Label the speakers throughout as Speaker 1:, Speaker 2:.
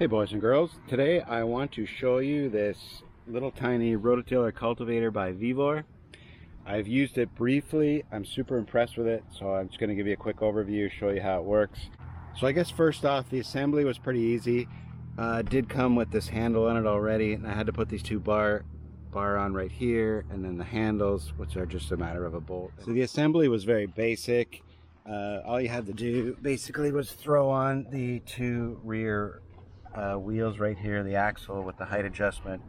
Speaker 1: Hey boys and girls, today I want to show you this little tiny rototiller cultivator by Vevor. I've used it briefly. I'm super impressed with it, so I'm just going to give you a quick overview, show you how it works. So I guess first off, the assembly was pretty easy. It did come with this handle on it already, and I had to put these two bar on right here, and then the handles, which are just a matter of a bolt. So the assembly was very basic. All you had to do basically was throw on the two rear wheels right here, the axle with the height adjustment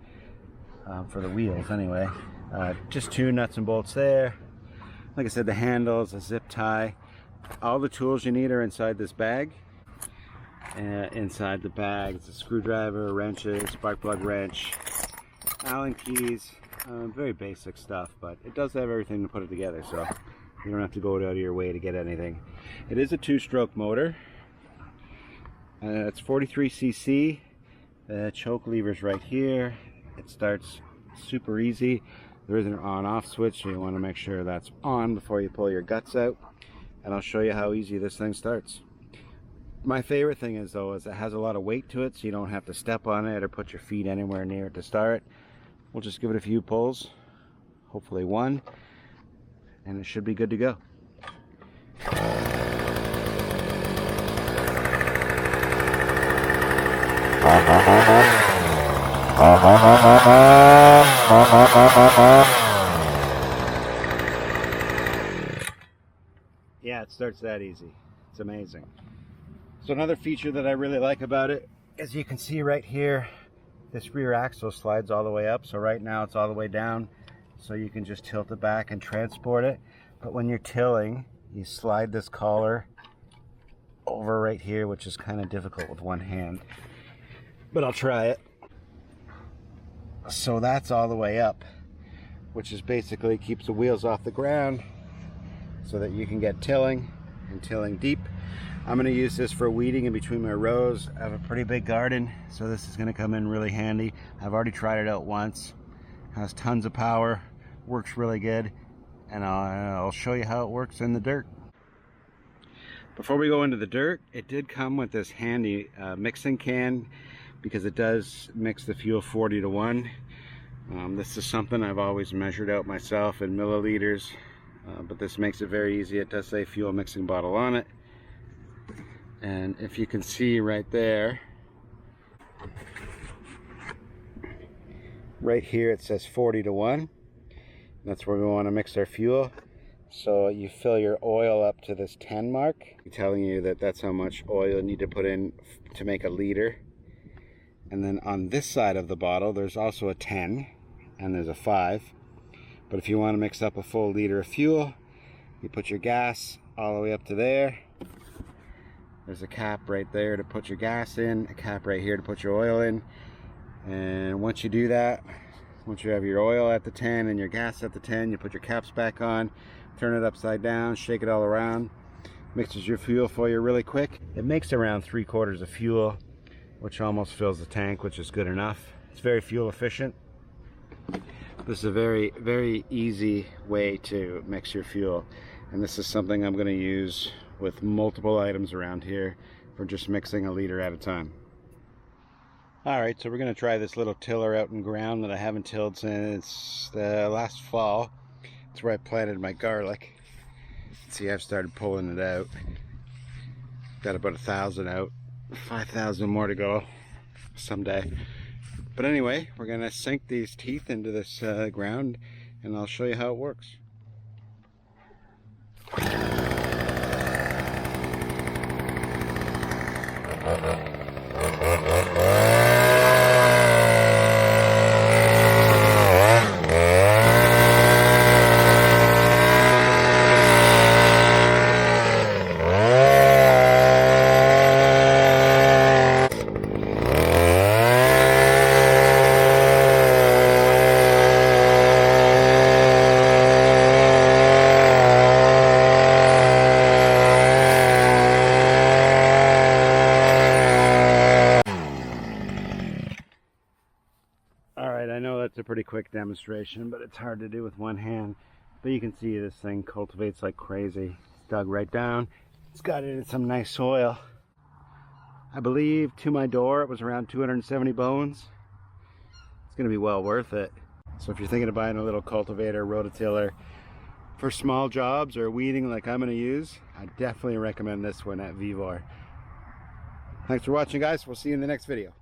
Speaker 1: for the wheels anyway. Just two nuts and bolts there. Like I said, the handles, a zip tie. All the tools you need are inside this bag. Inside the bag it's a screwdriver, wrenches, spark plug wrench, Allen keys, very basic stuff, but it does have everything to put it together, so you don't have to go out of your way to get anything. It is a two-stroke motor. It's 43cc. The choke lever's right here. It starts super easy. There is an on-off switch, so you want to make sure that's on before you pull your guts out. And I'll show you how easy this thing starts. My favorite thing is though, is it has a lot of weight to it, so you don't have to step on it or put your feet anywhere near it to start. We'll just give it a few pulls, hopefully one, and it should be good to go. Yeah, it starts that easy. It's amazing. So another feature that I really like about it, as you can see right here, this rear axle slides all the way up. So right now it's all the way down, so you can just tilt it back and transport it. But when you're tilling, you slide this collar over right here, which is kind of difficult with one hand, but I'll try it. So that's all the way up, which is basically keeps the wheels off the ground so that you can get tilling and tilling deep. I'm going to use this for weeding in between my rows. I have a pretty big garden, so this is going to come in really handy. I've already tried it out once. It has tons of power, works really good, and I'll show you how it works in the dirt. Before we go into the dirt, it did come with this handy mixing can, because it does mix the fuel 40 to 1. This is something I've always measured out myself in milliliters, but this makes it very easy. It does say fuel mixing bottle on it. And if you can see right there, right here it says 40 to 1. That's where we want to mix our fuel. So you fill your oil up to this 10 mark. I'm telling you that that's how much oil you need to put in to make a liter. And then on this side of the bottle there's also a 10 and there's a 5. But if you want to mix up a full liter of fuel, you put your gas all the way up to there. There's a cap right there to put your gas in, a cap right here to put your oil in. And once you do that, once you have your oil at the 10 and your gas at the 10, you put your caps back on, turn it upside down, shake it all around, mixes your fuel for you really quick. It makes around 3/4 of fuel, which almost fills the tank, which is good enough. It's very fuel efficient. This is a very, very easy way to mix your fuel. And this is something I'm going to use with multiple items around here for just mixing a liter at a time. Alright, so we're going to try this little tiller out in ground that I haven't tilled since last fall. It's where I planted my garlic. See, I've started pulling it out. Got about 1,000 out. 5,000 more to go someday. But anyway, we're going to sink these teeth into this ground, and I'll show you how it works. I know that's a pretty quick demonstration, but it's hard to do with one hand. But you can see this thing cultivates like crazy. It's dug right down. It's got it in some nice soil. I believe to my door it was around 270 bones. It's going to be well worth it. So if you're thinking of buying a little cultivator, rototiller for small jobs or weeding like I'm going to use, I definitely recommend this one at Vevor. Thanks for watching, guys. We'll see you in the next video.